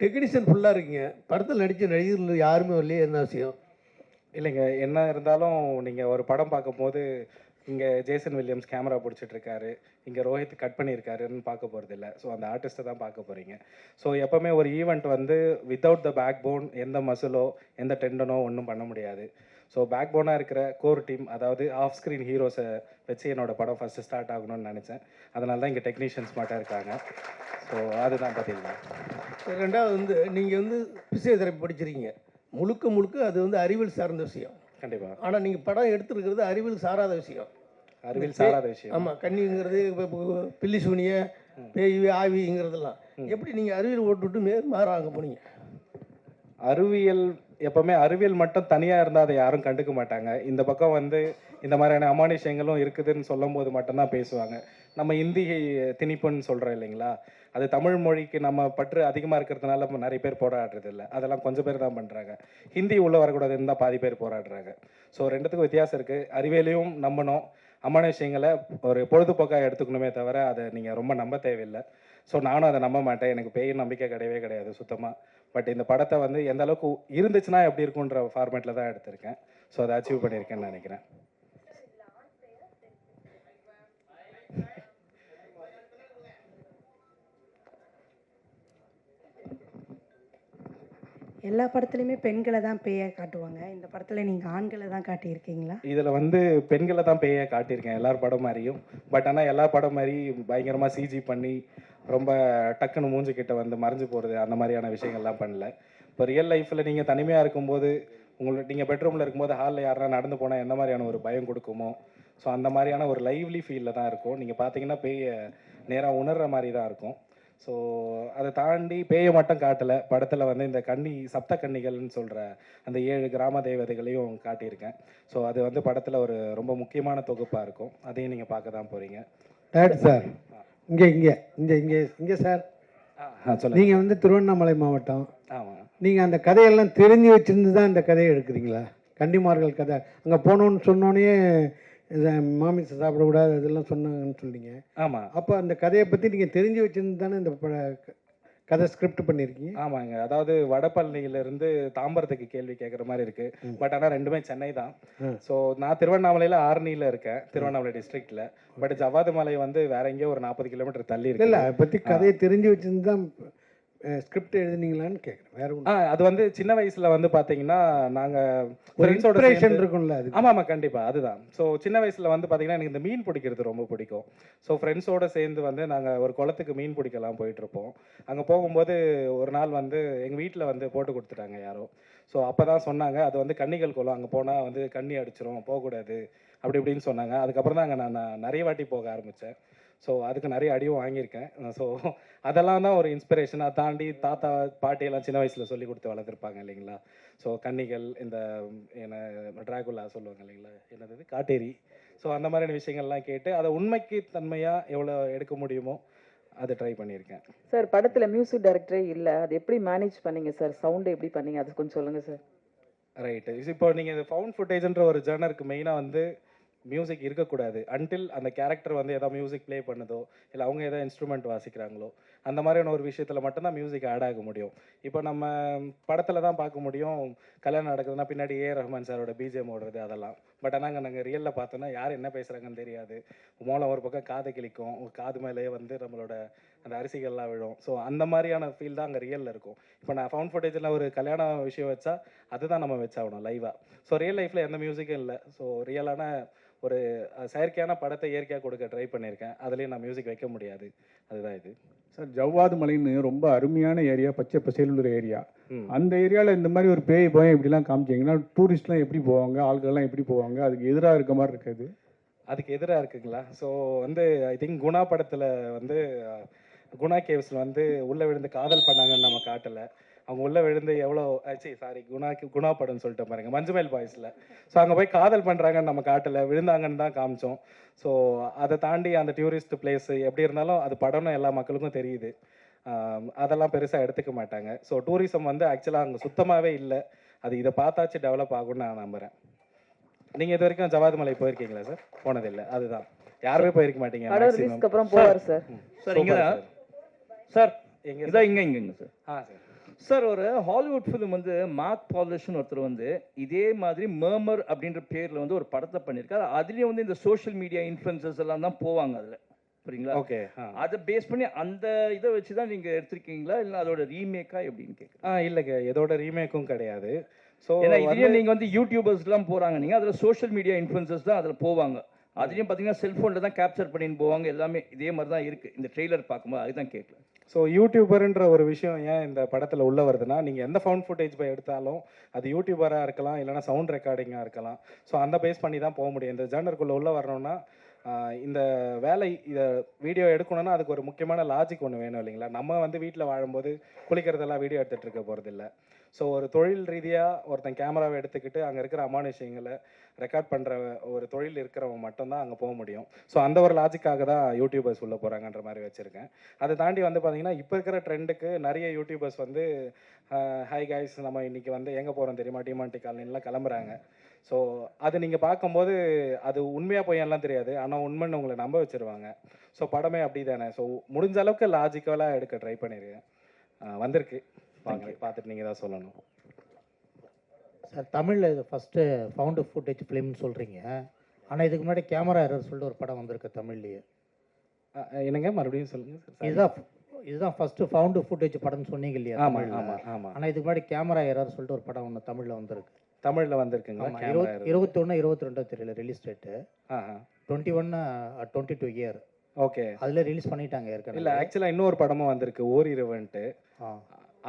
Technician ஃபுல்லாக இருக்கீங்க, படத்தில் நடித்த நடிகர்கள் யாருமே வரலையே, என்ன விஷயம்? இல்லைங்க, என்ன இருந்தாலும் நீங்கள் ஒரு படம் பார்க்கும்போது இங்கே ஜேசன் வில்லியம்ஸ் கேமரா பிடிச்சிட்ருக்காரு, இங்கே ரோஹித் கட் பண்ணியிருக்காருன்னு பார்க்க போகிறது இல்லை. ஸோ அந்த ஆர்டிஸ்ட்டை தான் பார்க்க போகிறீங்க. ஸோ எப்போவுமே ஒரு ஈவெண்ட் வந்து வித்தவுட் த பேக் போன், எந்த மசிலோ எந்த டெண்டனோ ஒன்றும் பண்ண முடியாது. ஸோ பேக் போனாக இருக்கிற கோர் டீம், அதாவது ஆஃப் ஸ்க்ரீன் ஹீரோஸை வச்சு என்னோட படம் ஃபஸ்ட்டு ஸ்டார்ட் ஆகணும்னு நினச்சேன். அதனால தான் இங்கே டெக்னீஷியன்ஸ் மட்டும் இருக்காங்க. ஸோ அதுதான் பார்த்தீங்களா. ரெண்டாவது வந்து நீங்கள் வந்து பிசியோதெரப்பி படிச்சிருக்கீங்க, முழுக்க முழுக்க அது வந்து அறிவியல் சார்ந்த விஷயம். கண்டிப்பாக. ஆனால் நீங்கள் படம் எடுத்துருக்கிறது அறிவியல் சாராத விஷயம். அறிவியல் சாராத விஷயம். ஆமாம், கன்னிங்கிறது பில்லி சூனிய பேய் ஆவிங்கிறதெல்லாம் எப்படி நீங்கள் அறிவியல் ஓட்டுவிட்டு மாறாங்க போனீங்க? அறிவியல் எப்போவுமே அறிவியல் மட்டும் தனியாக இருந்தால் அதை யாரும் கண்டுக்க மாட்டாங்க. இந்த பக்கம் வந்து இந்த மாதிரியான அமானுஷங்களும் இருக்குதுன்னு சொல்லும் போது மட்டும்தான் பேசுவாங்க. நம்ம இந்தி திணிப்புன்னு சொல்கிறோம் இல்லைங்களா, அது தமிழ் மொழிக்கு நம்ம பற்று அதிகமாக இருக்கிறதுனால நிறைய பேர் போராடுறது இல்லை. அதெல்லாம் கொஞ்சம் பேர் தான் பண்ணுறாங்க. ஹிந்தி உள்ளே வரக்கூடாதுன்னு தான் பாதி பேர் போராடுறாங்க. ஸோ ரெண்டுத்துக்கும் வித்தியாசம் இருக்குது. அறிவியலையும் நம்பணும், அமானுஷங்களை ஒரு பொழுதுபோக்காக எடுத்துக்கணுமே தவிர அதை நீங்கள் ரொம்ப நம்ப தேவையில்லை. ஸோ நானும் அதை நம்ப மாட்டேன். எனக்கு பேய் நம்பிக்கை கிடையவே கிடையாது சுத்தமாக. பட் இந்த படத்தை வந்து எந்த அளவுக்கு இருந்துச்சுன்னா எப்படி இருக்குன்ற ஃபார்மேட்டில் தான் எடுத்திருக்கேன். ஸோ அதை அச்சீவ் பண்ணியிருக்கேன்னு நினைக்கிறேன். எல்லா படத்துலையுமே பெண்களை தான் பேயை காட்டுவாங்க, இந்த படத்தில் நீங்கள் ஆண்களை தான் காட்டியிருக்கீங்களா? இதில் வந்து பெண்களை தான் பேயை காட்டியிருக்கேன் எல்லார் படம் மாதிரியும். பட் ஆனால் எல்லா படம் மாதிரி பயங்கரமாக சிஜி பண்ணி ரொம்ப டக்குன்னு மூஞ்சிக்கிட்ட வந்து மறைஞ்சு போகிறது அந்த மாதிரியான விஷயங்கள்லாம் பண்ணல. இப்போ ரியல் லைஃப்பில் நீங்கள் தனிமையாக இருக்கும்போது, நீங்கள் பெட்ரூமில் இருக்கும்போது ஹாலில் யாரா நடந்து போனால் எந்த மாதிரியான ஒரு பயம் கொடுக்குமோ, ஸோ அந்த மாதிரியான ஒரு லைவ்லி ஃபீலில் தான் இருக்கும். நீங்கள் பார்த்தீங்கன்னா பேயை நேராக உணர்கிற மாதிரி தான் இருக்கும். ஸோ அதை தாண்டி பேயை மட்டும் காட்டலை, படத்தில் வந்து இந்த சப்த கன்னிகள்னு சொல்கிற அந்த 7 கிராம தேவதைகளையும் காட்டியிருக்கேன். ஸோ அது வந்து படத்தில் ஒரு ரொம்ப முக்கியமான தொகுப்பாக இருக்கும். அதையும் நீங்கள் பார்க்க தான் போகிறீங்க. சார் இங்கே இங்கே இங்கே இங்கே இங்கே சார், நீங்கள் வந்து திருவண்ணாமலை மாவட்டம். ஆமாம். நீங்கள் அந்த கதையெல்லாம் தெரிஞ்சு வச்சுருந்து தான் இந்த கதையை எடுக்கிறீங்களா? கன்னிமார்கள் கதை அங்கே போனோன்னு சொன்னோன்னே மாமிசம் சாப்பிடக்கூடாது அதெல்லாம் சொன்னாங்கன்னு சொல்லிங்க. ஆமாம். அப்போ அந்த கதையை பற்றி நீங்கள் தெரிஞ்சு வச்சுருந்து தானே இந்த கதை ஸ்கிரிப்ட் பண்ணியிருக்கீங்க? ஆமாங்க. அதாவது வடபழனியிலேருந்து தாம்பரத்துக்கு கேள்வி கேட்குற மாதிரி இருக்குது. பட் ஆனால் ரெண்டுமே சென்னை தான். ஸோ நான் திருவண்ணாமலையில் ஆரணியில் இருக்கேன், திருவண்ணாமலை டிஸ்ட்ரிக்டில். பட் ஜவ்வாது மலை வந்து வேற எங்கேயோ ஒரு 40 கிலோமீட்டர் தள்ளி இருக்கு. இல்லை, அதை பற்றி கதையை தெரிஞ்சு வச்சுருந்து தான் ஸ்கிரிப்ட் எழுதுனீங்களான்னு கேட்குறேன். வேற ஒன்று. அது வந்து சின்ன வயசில் வந்து பார்த்தீங்கன்னா நாங்கள் ஒரு இன்ஸ்பிரேஷன் இருக்கும்ல அது. ஆமாம் ஆமாம், கண்டிப்பாக அதுதான். ஸோ சின்ன வயசில் வந்து பார்த்தீங்கன்னா எனக்கு இந்த மீன் பிடிக்கிறது ரொம்ப பிடிக்கும். ஸோ ஃப்ரெண்ட்ஸோடு சேர்ந்து வந்து நாங்கள் ஒரு குளத்துக்கு மீன் பிடிக்கலாம் போயிட்டுருப்போம். அங்கே போகும்போது ஒரு நாள் வந்து எங்கள் வீட்டில் வந்து போட்டு கொடுத்துட்டாங்க யாரோ. ஸோ அப்போ தான் சொன்னாங்க அது வந்து கன்னிகள் குளம், அங்கே போனால் வந்து கண்ணி அடிச்சிரும், போகக்கூடாது அப்படி இப்படின்னு சொன்னாங்க. அதுக்கப்புறம் தான் அங்கே நான் நிறைய வாட்டி போக ஆரம்பித்தேன். ஸோ அதுக்கு நிறைய அடியும் வாங்கியிருக்கேன். ஸோ அதெல்லாம் தான் ஒரு இன்ஸ்பிரேஷன். அதை தாண்டி தாத்தா பாட்டியெல்லாம் சின்ன வயசில் சொல்லி கொடுத்து வளர்த்துருப்பாங்க இல்லைங்களா. ஸோ கன்னிகள், இந்த என்ன டிராகுலா சொல்லுவாங்க இல்லைங்களா, என்னது காட்டேரி. ஸோ அந்த மாதிரியான விஷயங்கள்லாம் கேட்டு அதை உண்மைக்கு தன்மையாக எவ்வளோ எடுக்க முடியுமோ அதை ட்ரை பண்ணியிருக்கேன். சார் படத்தில் மியூசிக் டைரக்டரே இல்லை, அது எப்படி மேனேஜ் பண்ணீங்க சார்? சவுண்டு எப்படி பண்ணீங்க, அது கொஞ்சம் சொல்லுங்கள் சார். ரைட்டு. இப்போ நீங்கள் இந்த ஃபவுண்ட் ஃபுட்டேஜ்ன்ற ஒரு ஜர்னருக்கு மெயினாக வந்து மியூசிக் இருக்கக்கூடாது அன்டில் அந்த கேரக்டர் வந்து எதாவது மியூசிக் ப்ளே பண்ணுதோ இல்லை அவங்க எதாவது இன்ஸ்ட்ருமெண்ட் வாசிக்கிறாங்களோ அந்த மாதிரியான ஒரு விஷயத்தில் மட்டும்தான் மியூசிக் ஆட் ஆக முடியும். இப்போ நம்ம படத்தில் தான் பார்க்க முடியும், கல்யாணம் நடக்குதுன்னா பின்னாடி ரஹ்மான் சாரோட பிஜிஎம் ஓடுறது அதெல்லாம். பட் ஆனால் நாங்கள் ரியலில் பார்த்தோன்னா யார் என்ன பேசுகிறாங்கன்னு தெரியாது. மூலம் ஒரு பக்கம் காதை கிளிக்கும், காது மேலேயே வந்து நம்மளோட அந்த அரிசிகள்லாம் விழும். ஸோ அந்த மாதிரியான ஃபீல் தான் அங்கே ரியலில் இருக்கும். இப்போ நான் ஃபவுண்ட் ஃபுட்டேஜில் ஒரு கல்யாண விஷயம் வச்சா அதுதான் நம்ம வச்சாகணும் லைவாக. ஸோ ரியல் லைஃப்பில் எந்த மியூசிக்கும் இல்லை. ஸோ ரியலான ஒரு செயற்கையான படத்தை இயற்கையாக கொடுக்க ட்ரை பண்ணியிருக்கேன். அதுலேயும் நான் மியூசிக் வைக்க முடியாது, அதுதான் இது. சார் ஜவ்வாது மலைன்னு ரொம்ப அருமையான ஏரியா, பச்சை பசேலுள்ள ஏரியா. அந்த ஏரியாவில் இந்த மாதிரி ஒரு பேய் பயம் இப்படிலாம் காமிச்சிங்கன்னா டூரிஸ்ட்லாம் எப்படி போவாங்க, ஆட்கள்லாம் எப்படி போவாங்க? அதுக்கு எதிராக இருக்க மாதிரி இருக்காது? அதுக்கு எதிராக இருக்குங்களா? ஸோ வந்து ஐ திங்க் குணா படத்தில் வந்து குணா கேவ்ஸில் வந்து உள்ளே விழுந்து காதல் பண்ணாங்கன்னு நம்ம காட்டலை. அவங்க உள்ளே விழுந்து எவ்வளோ குணா படம்னு சொல்லிட்டு பாருங்க, மஞ்சுமேல் பாய்ஸில். ஸோ அங்கே போய் காதல் பண்ணுறாங்கன்னு நம்ம காட்டலை, விழுந்தாங்கன்னு தான் காமிச்சோம். ஸோ அதை தாண்டி அந்த டூரிஸ்ட் பிளேஸ் எப்படி இருந்தாலும் அது படம்னு எல்லா மக்களுக்கும் தெரியுது. அதெல்லாம் பெருசாக எடுத்துக்க மாட்டாங்க. ஸோ டூரிசம் வந்து ஆக்சுவலாக அங்கே சுத்தமாகவே இல்லை. அது இதை பார்த்தாச்சு டெவலப் ஆகும்னு நான் நம்புகிறேன். நீங்கள் இது வரைக்கும் ஜவ்வாது மலை போயிருக்கீங்களா சார்? போனதில்லை, அதுதான். யாருமே போயிருக்க மாட்டீங்க. அப்புறம் போவார் சார். சார் இங்கே சார் எங்கே இங்கே இங்கே சார். சார் சார் ஒரு ஹாலிவுட் ஃபிலிம் வந்து மார்க் பாலிஷ்னு ஒருத்தர் வந்து இதே மாதிரி மர்மர் அப்படின்ற பேரில் வந்து ஒரு படத்தை பண்ணியிருக்காரு. அதுலேயும் வந்து இந்த சோஷியல் மீடியா இன்ஃப்ளூயன்சர்ஸ் எல்லாம் தான் போவாங்க அதில், புரியுங்களா? ஓகே. அதை பேஸ் பண்ணி அந்த இதை வச்சு தான் நீங்கள் எடுத்திருக்கீங்களா இல்லை அதோட ரீமேக்கா எப்படின்னு கேட்குறேன். இல்லைங்க, எதோட ரீமேக்கும் கிடையாது. ஸோ ஏன்னா இதுலேயே நீங்கள் வந்து யூடியூபர்ஸ்லாம் போகிறாங்க, நீங்கள் அதில் சோஷியல் மீடியா இன்ஃப்ளூயன்சர்ஸ் தான் அதில் போவாங்க. அதுலேயும் பார்த்தீங்கன்னா செல்ஃபோனில் தான் கேப்சர் பண்ணின்னு போவாங்க. எல்லாமே இதே மாதிரி தான் இருக்குது இந்த ட்ரெய்லர் பார்க்கும்போது. அதுதான் கேட்கல. ஸோ யூடியூபர்ன்ற ஒரு விஷயம் ஏன் இந்த படத்தில் உள்ள வருதுன்னா, நீங்கள் எந்த ஃபவுண்ட் ஃபுட்டேஜ் போய் எடுத்தாலும் அது யூடியூபராக இருக்கலாம், இல்லைனா சவுண்ட் ரெக்கார்டிங்காக இருக்கலாம். ஸோ அந்த பேஸ் பண்ணி தான் போக முடியும். இந்த ஜானருக்குள்ளே உள்ள வரணும்னா இந்த வேலை இதை வீடியோ எடுக்கணும்னா அதுக்கு ஒரு முக்கியமான லாஜிக் ஒன்று வேணும் இல்லைங்களா? நம்ம வந்து வீட்டில் வாழும்போது குளிக்கிறதெல்லாம் வீடியோ எடுத்துகிட்டு இருக்க போகிறதில்ல. ஸோ ஒரு தொழில் ரீதியாக ஒருத்தன் கேமராவை எடுத்துக்கிட்டு அங்கே இருக்கிற அமானுஷங்களை ரெக்கார்ட் பண்ணுற ஒரு தொழில் இருக்கிறவங்க மட்டும்தான் அங்கே போக முடியும். ஸோ அந்த ஒரு லாஜிக்காக தான் யூடியூபர்ஸ் உள்ளே போகிறாங்கன்ற மாதிரி வச்சுருக்கேன். அதை தாண்டி வந்து பார்த்திங்கன்னா இப்போ இருக்கிற ட்ரெண்டுக்கு நிறைய யூடியூபர்ஸ் வந்து ஹாய் காய்ஸ் நம்ம இன்றைக்கி வந்து எங்கே போகிறோம் தெரியுமா, டிமாண்டி காலனிலாம் கிளம்புறாங்க. ஸோ அது நீங்கள் பார்க்கும்போது அது உண்மையாக போயெல்லாம் தெரியாது, ஆனால் உண்மைன்னு உங்களை நம்ப வச்சுருவாங்க. ஸோ படமே அப்படி தானே. ஸோ முடிஞ்ச அளவுக்கு லாஜிக்கலாக எடுக்க ட்ரை பண்ணியிருக்கேன். வந்திருக்கு, வாங்க பார்த்துட்டு நீங்கள் தான் சொல்லணும். சார் தமிழில் இது ஃபஸ்ட்டு ஃபவுண்டு ஃபுட்டேஜ் ஃபிலிம்னு சொல்கிறீங்க, ஆனால் இதுக்கு முன்னாடி கேமரா எரர் சொல்லிட்டு ஒரு படம் வந்திருக்கு தமிழ்லேயே. என்னங்க மறுபடியும் சொல்லுங்கள் சார். இதுதான் ஃபஸ்ட்டு ஃபவுண்டு ஃபுட்டேஜ் படம்னு சொன்னீங்க இல்லையா? ஆமாம் ஆமாம் ஆமாம். ஆனால் இதுக்கு முன்னாடி கேமரா எரர் சொல்லிட்டு ஒரு படம் ஒன்று தமிழில் வந்திருக்கு. தமிழில் வந்திருக்குங்களா? 21 22 தெரியல ரிலீஸ் டேட்டு. 21 22 இயர். ஓகே. அதில் ரிலீஸ் பண்ணிட்டாங்க ஏற்கனவே. இல்லை ஆக்சுவலாக இன்னொரு படமும் வந்திருக்கு, ஓரிரவன்ட்டு.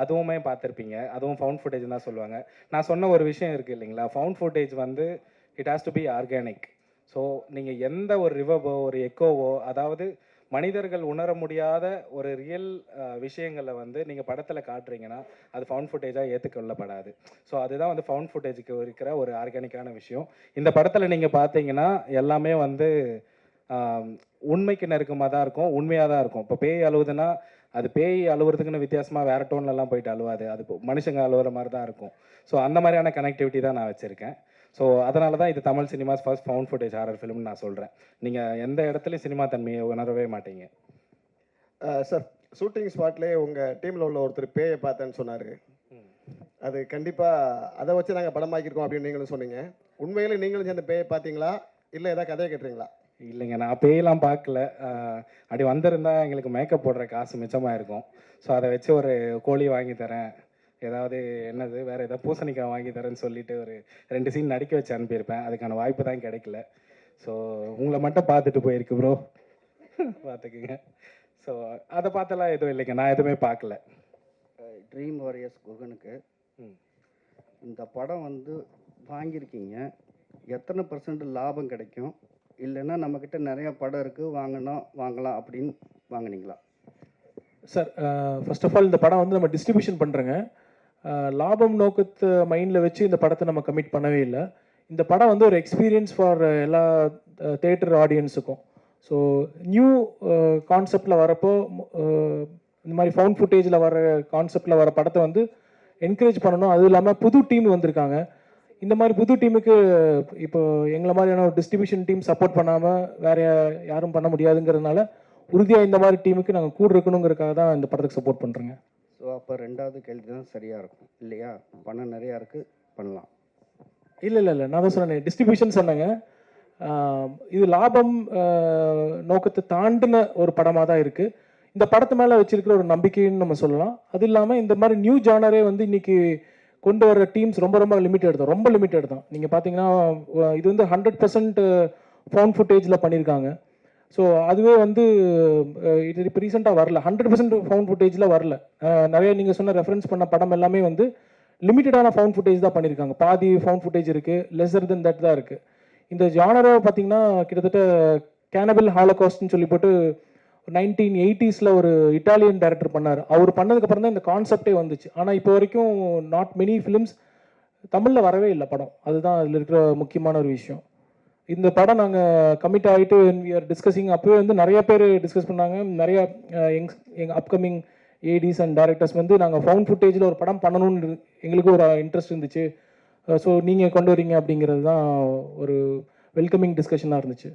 அதுவுமே பார்த்துருப்பீங்க. அதுவும் ஃபவுண்ட் ஃபுட்டேஜ் தான் சொல்லுவாங்க. நான் சொன்ன ஒரு விஷயம் இருக்குது இல்லைங்களா, ஃபவுண்ட் ஃபுட்டேஜ் வந்து it has to be organic. So நீங்கள் எந்த ஒரு ரிவர்வோ ஒரு எக்கோவோ, அதாவது மனிதர்கள் உணர முடியாத ஒரு ரியல் விஷயங்களை வந்து நீங்கள் படத்தில் காட்டுறீங்கன்னா அது ஃபவுண்ட் ஃபுட்டேஜாக ஏற்றுக்கொள்ளப்படாது. ஸோ அதுதான் வந்து ஃபவுண்ட் ஃபுட்டேஜுக்கு இருக்கிற ஒரு ஆர்கானிக்கான விஷயம். இந்த படத்தில் நீங்கள் பார்த்தீங்கன்னா எல்லாமே வந்து உண்மைக்கு நெருக்கமாக தான் இருக்கும், உண்மையாக தான் இருக்கும். இப்போ பேய் அழுவுதுன்னா அது பேய் அழுவுறதுக்குன்னு வித்தியாசமாக வேறு டோன்லலாம் போயிட்டு அழுவாது, அது மனுஷங்க அழுவுற மாதிரி தான் இருக்கும். ஸோ அந்த மாதிரியான கனெக்டிவிட்டி தான் நான் வச்சுருக்கேன். ஸோ அதனால தான் இது Tamil cinemas first found footage horror ஃபிலிம்னு நான் சொல்கிறேன். நீங்கள் எந்த இடத்துலையும் சினிமா தன்மையை உணரவே மாட்டீங்க. சார் ஷூட்டிங் ஸ்பாட்லேயே உங்கள் டீமில் உள்ள ஒருத்தர் பேயை பார்த்தேன்னு சொன்னார். அது கண்டிப்பாக அதை வச்சு நாங்கள் படமாக்கியிருக்கோம் அப்படின்னு நீங்களும் சொன்னீங்க. உண்மையிலே நீங்களும் சேர்ந்து பேயை பார்த்தீங்களா இல்லை ஏதாவது கதையை கேட்டுறீங்களா? இல்லைங்க, நான் பேயெல்லாம் பார்க்கல. அப்படி வந்திருந்தா எங்களுக்கு மேக்கப் போடுற காசு மிச்சமாக இருக்கும். ஸோ அதை வச்சு ஒரு கோழி வாங்கி தரேன், ஏதாவது என்னது வேறு ஏதாவது பூசணிக்காய் வாங்கி தரேன்னு சொல்லிட்டு ஒரு 2 சீன் நடிக்க வச்சு அனுப்பியிருப்பேன். அதுக்கான வாய்ப்பு தான் கிடைக்கல. ஸோ உங்களை மட்டும் பார்த்துட்டு போயிருக்கு ப்ரோ, பார்த்துக்குங்க. ஸோ அதை பார்த்தலாம் எதுவும் இல்லைங்க, நான் எதுவுமே பார்க்கல. ட்ரீம் வாரியர்ஸ் குகனுக்கு இந்த படம் வந்து வாங்கியிருக்கீங்க, எத்தனை % லாபம் கிடைக்கும்? இல்லைன்னா நம்மக்கிட்ட நிறையா படம் இருக்குது வாங்கலாம் அப்படின்னு வாங்கினீங்களா? சார் ஃபர்ஸ்ட் ஆஃப் ஆல் இந்த படம் வந்து நம்ம டிஸ்ட்ரிபியூஷன் பண்ணுறேங்க. லாபம் நோக்கத்தை மைண்டில் வச்சு இந்த படத்தை நம்ம கமிட் பண்ணவே இல்லை. இந்த படம் வந்து ஒரு எக்ஸ்பீரியன்ஸ் ஃபார் எல்லா தேட்டர் ஆடியன்ஸுக்கும். ஸோ நியூ கான்செப்டில் வரப்போ இந்த மாதிரி ஃபவுண்ட் ஃபுட்டேஜில் வர கான்செப்டில் வர படத்தை வந்து என்கரேஜ் பண்ணணும். அதுவும் இல்லாமல் புது டீம் வந்திருக்காங்க. இந்த மாதிரி புது டீமுக்கு இப்போ எங்களை மாதிரியான ஒரு டிஸ்ட்ரிபியூஷன் டீம் சப்போர்ட் பண்ணாமல் வேறு யாரும் பண்ண முடியாதுங்கிறதுனால உறுதியாக இந்த மாதிரி டீமுக்கு நாங்கள் கூட இருக்கணுங்கிறதுக்காக தான் இந்த படத்துக்கு சப்போர்ட் பண்ணுறோங்க. ஸோ அப்போ 2வது கேள்வி தான் சரியாக இருக்கும் இல்லையா? பணம் நிறையா இருக்குது, பண்ணலாம். இல்லை நான் தான் சொன்னேன், டிஸ்ட்ரிபியூஷன் சொன்னேங்க. இது லாபம் நோக்கத்தை தாண்டின ஒரு படமாக தான் இருக்குது. இந்த படத்து மேலே வச்சிருக்கிற ஒரு நம்பிக்கைன்னு நம்ம சொல்லலாம். அது இல்லாமல் இந்த மாதிரி நியூ ஜானரே வந்து இன்னைக்கு கொண்டு வர டீம்ஸ் ரொம்ப லிமிட்டட் தான். நீங்கள் பார்த்தீங்கன்னா இது வந்து 100% ஃபவுண்ட் ஃபுட்டேஜில் பண்ணியிருக்காங்க. ஸோ அதுவே வந்து இது இப்போ ரீசெண்டாக வரல, 100% ஃபவுண்ட் ஃபுட்டேஜில் வரல. நிறைய நீங்கள் சொன்ன ரெஃபரன்ஸ் பண்ண படம் எல்லாமே வந்து லிமிட்டடான ஃபவுண்ட் ஃபுட்டேஜ் தான் பண்ணியிருக்காங்க. பாதி ஃபவுண்ட் ஃபுட்டேஜ் இருக்குது, லெஸர் தென் தட் தான் இருக்குது. இந்த ஜானரை பார்த்தீங்கன்னா கிட்டத்தட்ட கேனபிள் ஹாலோகாஸ்ட்னு சொல்லி போட்டு 1980s ஒரு இட்டாலியன் டைரக்டர் பண்ணார். அவர் பண்ணதுக்கப்புறம் தான் இந்த கான்செப்டே வந்துச்சு. ஆனால் இப்போ வரைக்கும் நாட் மெனி ஃபிலிம்ஸ் தமிழில் வரவே இல்லை படம். அதுதான் அதில் இருக்கிற முக்கியமான ஒரு விஷயம். இந்த படம் நாங்கள் கமிட் ஆகிட்டு வி ஆர் டிஸ்கஸிங். அப்போவே வந்து நிறைய பேர் டிஸ்கஸ் பண்ணாங்க. நிறைய எங்கள் அப்கமிங் ஏடிஸ் அண்ட் டைரக்டர்ஸ் வந்து நாங்கள் ஃபவுண்ட் ஃபுட்டேஜில் ஒரு படம் பண்ணணும்னு எங்களுக்கு ஒரு இன்ட்ரெஸ்ட் இருந்துச்சு. ஸோ நீங்கள் கொண்டு வரீங்க அப்படிங்கிறது தான் ஒரு வெல்கமிங் டிஸ்கஷனாக இருந்துச்சு.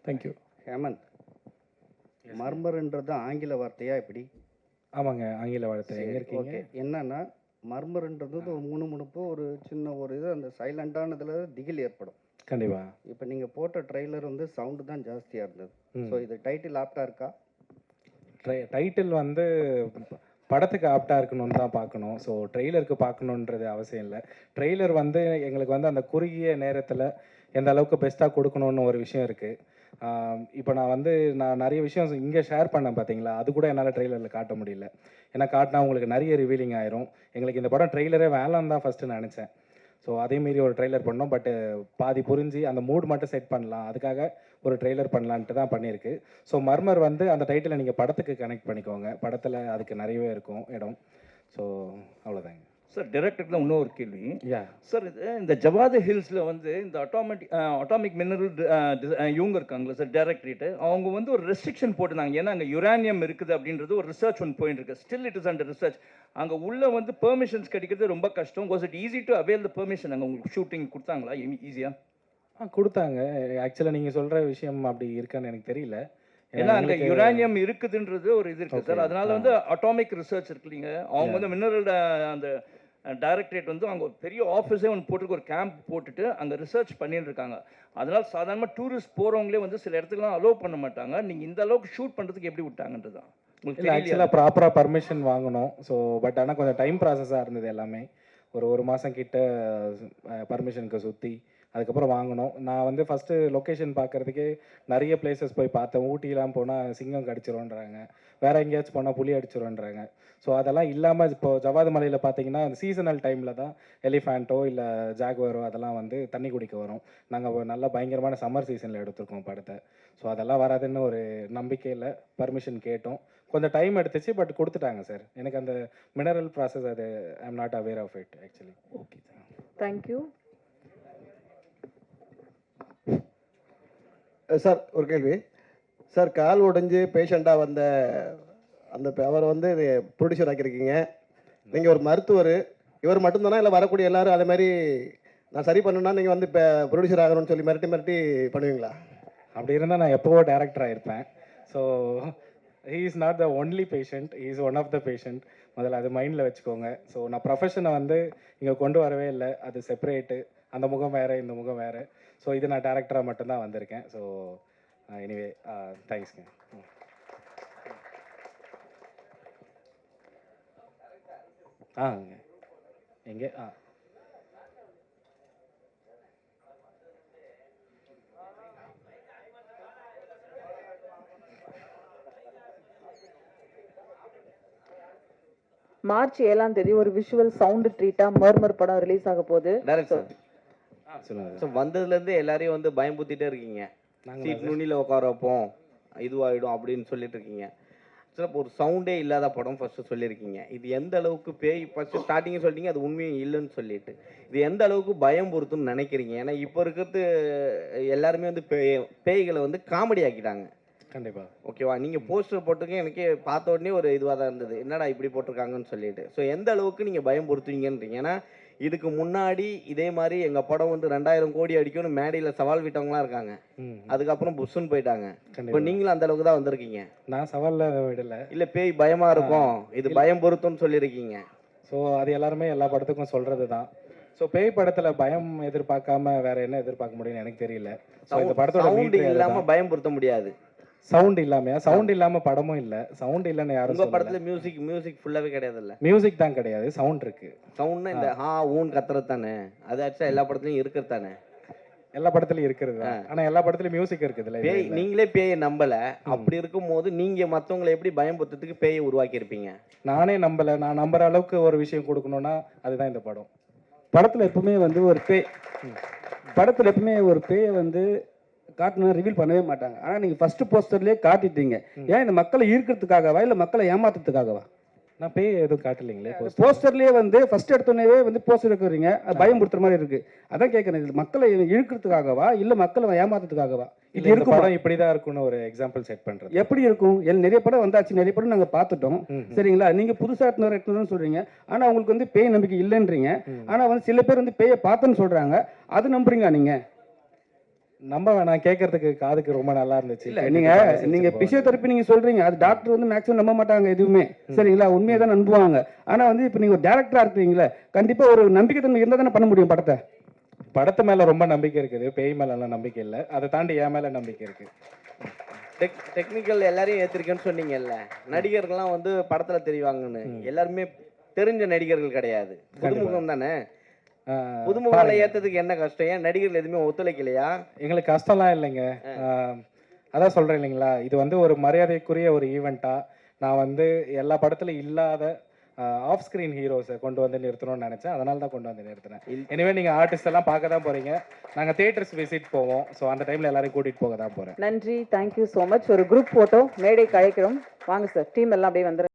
தேங்க்யூ. ஹேமந்த், மர்மர்ன்றது ஆங்கில வார்த்தையா எப்படி? ஆமாங்க, ஆங்கில வாழ்த்து. எங்கே சரி, இருக்கீங்க? ஓகே. என்னன்னா மர்மர்ன்றது ஒரு முணுமுணுப்பு, ஒரு சின்ன ஒரு இது, அந்த சைலண்டானதுல திகில் ஏற்படும். கண்டிப்பா. இப்போ நீங்கள் போட்ட ட்ரெய்லர் வந்து சவுண்டு தான் ஜாஸ்தியாக இருந்தது. ம். ஸோ இது டைட்டில் ஆப்டாக இருக்கா? டைட்டில் வந்து படத்துக்கு ஆப்டாக இருக்கணும்னு தான் பார்க்கணும். ஸோ ட்ரெய்லருக்கு பார்க்கணுன்றது அவசியம் இல்லை. ட்ரெய்லர் வந்து எங்களுக்கு வந்து அந்த குறுகிய நேரத்தில் எந்த அளவுக்கு பெஸ்ட்டாக கொடுக்கணுன்னு ஒரு விஷயம் இருக்குது. இப்போ நான் நிறைய விஷயம் இங்கே ஷேர் பண்ணேன் பார்த்தீங்களா, அது கூட என்னால் ட்ரெய்லரில் காட்ட முடியல. ஏன்னா காட்டினா உங்களுக்கு நிறைய ரிவீலிங் ஆயிரும். எங்களுக்கு இந்த படம் ட்ரெய்லரே வேணான்னு தான் ஃபஸ்ட்டு நினச்சேன். ஸோ அதேமாரி ஒரு ட்ரெய்லர் பண்ணோம். பட்டு பாதி புரிஞ்சு அந்த மூட் மட்டும் செட் பண்ணலாம், அதுக்காக ஒரு ட்ரெய்லர் பண்ணலான்ட்டு தான் பண்ணியிருக்கு. ஸோ மர்மர் வந்து அந்த டைட்டிலை நீங்கள் படத்துக்கு கனெக்ட் பண்ணிக்கோங்க. படத்தில் அதுக்கு நிறையவே இருக்கும் இடம். ஸோ அவ்வளோதாங்க சார். டைரக்டர்ல இன்னொரு கேள்வி. யா சார், இது இந்த ஜவாது ஹில்ஸில் வந்து இந்த அட்டாமிக் மினரல் இவங்க இருக்காங்களா சார், டைரக்டரேட்டு, அவங்க வந்து ஒரு ரெஸ்ட்ரிக்ஷன் போட்டுருந்தாங்க. ஏன்னா அங்கே யுரேனியம் இருக்குது அப்படின்றது ஒரு ரிசர்ச் ஒன்று போயிட்டு இருக்கு. Still it is under research. அங்கே உள்ள வந்து பெர்மிஷன்ஸ் கிடைக்கிறது ரொம்ப கஷ்டம். Was it easy to avail the permission? அங்கே உங்களுக்கு ஷூட்டிங் கொடுத்தாங்களா ஈஸியாக? கொடுத்தாங்க. ஆக்சுவலாக நீங்கள் சொல்கிற விஷயம் அப்படி இருக்கான்னு எனக்கு தெரியல. ஏன்னா அங்கே யுரேனியம் இருக்குதுன்றது ஒரு இது இருக்குது சார். அதனால வந்து அட்டாமிக் ரிசர்ச் இருக்கு இல்லைங்க, அவங்க வந்து மினரல் அந்த டைரக்டரேட் வந்து அங்கே பெரிய ஆஃபீஸே ஒன்று போட்டுருக்கு, ஒரு கேம்ப் போட்டுட்டு அங்கே ரிசர்ச் பண்ணிட்டு இருக்காங்க. அதனால சாதாரணமாக டூரிஸ்ட் போகிறவங்களே வந்து சில இடத்துக்குலாம் அலோவ் பண்ண மாட்டாங்க. நீங்கள் இந்த அளவுக்கு ஷூட் பண்ணுறதுக்கு எப்படி விட்டாங்கன்றது தான் உங்களுக்கு ஆக்சுவலாக ப்ராப்பராக பர்மிஷன் வாங்கணும். ஸோ பட் ஆனால் கொஞ்சம் டைம் ப்ராசஸாக இருந்தது எல்லாமே. ஒரு மாதம் கிட்ட பர்மிஷனுக்கு சுற்றி அதுக்கப்புறம் வாங்கணும். நான் வந்து ஃபஸ்ட்டு லொக்கேஷன் பார்க்குறதுக்கே நிறைய பிளேசஸ் போய் பார்த்தேன். ஊட்டிலாம் போனால் சிங்கம் கடிச்சிரும்ன்றாங்க, வேறு எங்கேயாச்சும் போனால் புலி அடிச்சிரும்ன்றாங்க. ஸோ அதெல்லாம் இல்லாமல் இப்போது ஜவாது மலையில் பார்த்தீங்கன்னா அந்த சீசனல் டைமில் தான் எலிஃபேண்ட்டோ இல்லை ஜாகுவரோ அதெல்லாம் வந்து தண்ணி குடிக்க வரும். நாங்கள் நல்லா பயங்கரமான சம்மர் சீசனில் எடுத்திருக்கோம் படத்தை. ஸோ அதெல்லாம் வராதுன்னு ஒரு நம்பிக்கையில் பர்மிஷன் கேட்டோம். கொஞ்சம் டைம் எடுத்துச்சு, பட் கொடுத்துட்டாங்க சார். எனக்கு அந்த மினரல் ப்ராசஸ் அது I am not aware of it actually. Okay sir, thank you sir. ஒரு கேள்வி சார். கால் உடைஞ்சு பேஷண்ட்டாக வந்த அந்த அவரை வந்து ப்ரொடியூசர் ஆக்கியிருக்கீங்க. நீங்கள் ஒரு மருத்துவர், இவர் மட்டும்தானா இல்லை வரக்கூடிய எல்லாரும் அதே மாதிரி நான் சரி பண்ணணுன்னா நீங்கள் வந்து இப்போ ப்ரொடியூசர் ஆகணும்னு சொல்லி மிரட்டி பண்ணுவீங்களா? அப்படி இருந்தால் நான் எப்போவோ டேரக்டர் ஆகிருப்பேன். So he is not the only patient, he is one of the patient. முதல்ல அது மைண்டில் வச்சுக்கோங்க. ஸோ நான் ப்ரொஃபஷனை வந்து இங்கே கொண்டு வரவே இல்லை, அது செப்பரேட்டு. அந்த முகம் வேறு, இந்த முகம் வேறு. ஸோ இது நான் டேரக்டராக மட்டும்தான் வந்திருக்கேன். ஸோ எனிவே தேங்க்ஸ்ங்க. எங்கே மார்ச் 7ஆம் தேதி ஒரு விஷுவல் சவுண்ட் ட்ரீட்டா மர்மர் படம் ரிலீஸ் ஆக போகுது. டைரக்டர் சொல்லுங்கள். ஸோ வந்ததுலேருந்து எல்லாரையும் வந்து பயம்புத்திட்டே இருக்கீங்க. சீட் நுனியில் உட்கார வைப்போம், இதுவாகிடும் அப்படின்னு சொல்லிட்டு இருக்கீங்க. சார் இப்போ ஒரு சவுண்டே இல்லாத படம் ஃபஸ்ட்டு சொல்லியிருக்கீங்க. இது எந்த அளவுக்கு பேய், ஃபஸ்ட்டு ஸ்டார்டிங்கே சொல்லிட்டீங்க அது உண்மையும் இல்லைன்னு சொல்லிட்டு, இது எந்த அளவுக்கு பயம் பொறுத்துன்னு நினைக்கிறீங்க? ஏன்னா இப்போ இருக்கிறது எல்லாருமே வந்து பேய்களை வந்து காமெடி ஆக்கிட்டாங்க. கண்டிப்பாக. ஓகேவா? நீங்கள் போஸ்டர் போட்டிருக்கீங்க, எனக்கே பார்த்த உடனே ஒரு இதுவாக தான் இருந்தது, என்னடா இப்படி போட்டிருக்காங்கன்னு சொல்லிட்டு. ஸோ எந்த அளவுக்கு நீங்கள் பயம் பொறுத்துவீங்கன்றீங்க? ஏன்னா இதுக்கு முன்னாடி இதே மாதிரி எங்கள் படம் வந்து 2000 கோடி அடிக்கும்னு மேடையில் சவால் விட்டவங்களாம் இருக்காங்க. அதுக்கப்புறம் புஷ்ஷுன்னு போயிட்டாங்க. இப்போ நீங்களும் அந்த அளவுக்கு தான் வந்திருக்கீங்க. நான் சவாலில் விடலை. இல்லை பேய் பயமாக இருக்கும், இது பயம் பொறுத்துன்னு சொல்லியிருக்கீங்க. ஸோ அது எல்லாருமே எல்லா படத்துக்கும் சொல்கிறது தான். ஸோ பேய் படத்தில் பயம் எதிர்பார்க்காம வேற என்ன எதிர்பார்க்க முடியும்னு எனக்கு தெரியல. ஸோ இந்த படத்தோட சவுண்ட் இல்லாமல் பயம் பொருத்த முடியாது. சவுண்ட் இல்லாமையா? சவுண்ட் இல்லாம படமும் இல்ல. சவுண்ட் இல்லன்னு யாரும் உங்க படத்துல மியூசிக் ஃபுல்லாவே கிடையாது இல்ல? மியூசிக் தான் கிடையாது, சவுண்ட் இருக்கு. சவுண்ட்னா இந்த ஊன் கத்துறது தானே, அது ஆக்சுவலா எல்லா படத்துலயும் இருக்கிறது தானே? எல்லா படத்துலயும் இருக்கிறது. ஆனா எல்லா படத்துலயும் மியூசிக் இருக்குதுல்ல. பேய் நீங்களே பேயை நம்பல, அப்படி இருக்கும்போது நீங்க மத்தவங்களை எப்படி பயம்படுத்துறதுக்கு பேயை உருவாக்கி இருப்பீங்க? நானே நம்பல. நான் நம்புற அளவுக்கு ஒரு விஷயம் கொடுக்கணும்னா அதுதான் இந்த படம். படத்துல எப்பவுமே வந்து ஒரு பேயை வந்து காட்டணும் ரிவீல் பண்ணவே மாட்டாங்க. ஆனால் நீங்கள் ஃபர்ஸ்ட் போஸ்டர்லேயே காட்டிட்டீங்க. ஏன் இந்த மக்களை ஈர்க்கிறதுக்காகவா இல்லை மக்களை ஏமாத்துறதுக்காகவா? நான் பேய் எதுவும் காட்டலைங்களே. போஸ்டர்லேயே வந்து ஃபர்ஸ்ட் எடுத்தோடனே வந்து போஸ்டர் இருக்கிறீங்க, அது பயம்படுத்துற மாதிரி இருக்கு. அதான் கேட்குறேன், இது மக்களை இழுக்கிறதுக்காகவா இல்லை மக்களை ஏமாத்துறதுக்காகவா? இது இருக்கும் படம் இப்படிதான் இருக்கும்னு ஒரு எக்ஸாம்பிள் செட் பண்றது. எப்படி இருக்கும்? நிறைய படம் வந்தாச்சு, நிறைய படம் நாங்கள் பார்த்துட்டோம். சரிங்களா? நீங்க புதுசா எடுத்துன்னு சொல்றீங்க, ஆனா உங்களுக்கு வந்து பேய் நம்பிக்கை இல்லைன்றீங்க. ஆனா வந்து சில பேர் வந்து பேயை பார்த்தேன்னு சொல்றாங்க, அது நம்புறீங்க நீங்க? நம்ப வேணாம், கேட்கறதுக்கு காதுக்கு ரொம்ப நல்லா இருந்துச்சு. இல்ல நீங்க பிசியோதெரப்பி நீங்க சொல்றீங்க, அது டாக்டர் வந்து மேக்ஸிமம் நம்ப மாட்டாங்க எதுவுமே, சரிங்களா? உண்மையை தான் நம்புவாங்க. ஆனா வந்து இப்போ நீங்க ஒரு டேரக்டரா இருக்கீங்களா, கண்டிப்பா ஒரு நம்பிக்கை தன்மை இருந்தா தானே பண்ண முடியும் படத்தை. படத்து மேல ரொம்ப நம்பிக்கை இருக்குது, பேய் மேல எல்லாம் நம்பிக்கை இல்லை. அதை தாண்டி என் மேல நம்பிக்கை இருக்கு. டெக்னிக்கல் எல்லாரையும் ஏத்திருக்கேன்னு சொன்னீங்கல்ல, நடிகர்கள்லாம் வந்து படத்துல தெரிவாங்கன்னு. எல்லாருமே தெரிஞ்ச நடிகர்கள் கிடையாது, புதுமுகம் தானே. புதுமுகங்களை ஏத்ததுக்கு என்ன கஷ்டம்? ஏன் நடிகர்கள் எதுவுமே ஒத்துழைக்கலையா? எங்களுக்கு கஷ்டம்லாம் இல்லைங்க. அதான் சொல்றேன் இல்லைங்களா, இது வந்து ஒரு மரியாதைக்குரிய ஒரு ஈவெண்ட்டா நான் வந்து எல்லா படத்துலையும் இல்லாத ஆஃப் ஸ்க்ரீன் ஹீரோஸை கொண்டு வந்து நிறுத்தணும்னு நினைச்சேன். அதனால தான் கொண்டு வந்து நிறுத்தினேன். எனவே நீங்க ஆர்டிஸ்ட் எல்லாம் பார்க்க தான் போறீங்க. நாங்க தியேட்டர்ஸ் விசிட் போவோம். ஸோ அந்த டைம்ல எல்லாரையும் கூட்டிட்டு போக தான் போறேன். நன்றி, தேங்க்யூ ஸோ மச். ஒரு குரூப் போட்டோ மேடை கழைக்கிறோம். வாங்க சார், டீம் எல்லாம் அப்படியே வந்துடுங்க.